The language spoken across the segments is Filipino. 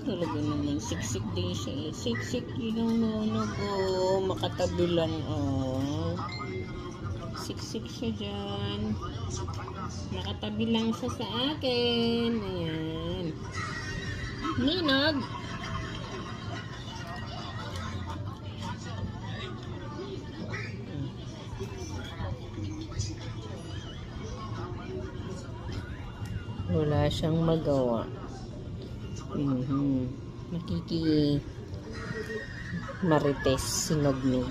Talaga naman, siksik din siya eh. Siksik yun ang nunog oh. Makatabi lang oh. Siksik siya dyan. Nakatabi lang siya sa akin. Ayan. Nunog! Wala siyang magawa. Marites sinognog.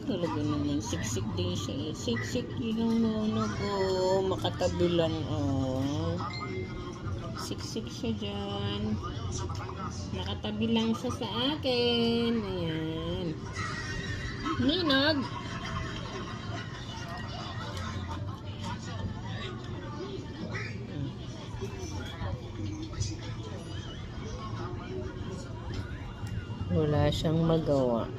Talaga naman, siksik din siya eh. Siksik yun ang nunog oh. Makatabi lang oh. Siksik siya dyan. Nakatabi lang siya sa akin. Ayan. Nunog! Wala siyang magawa.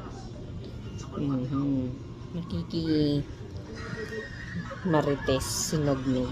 Marites sinognog.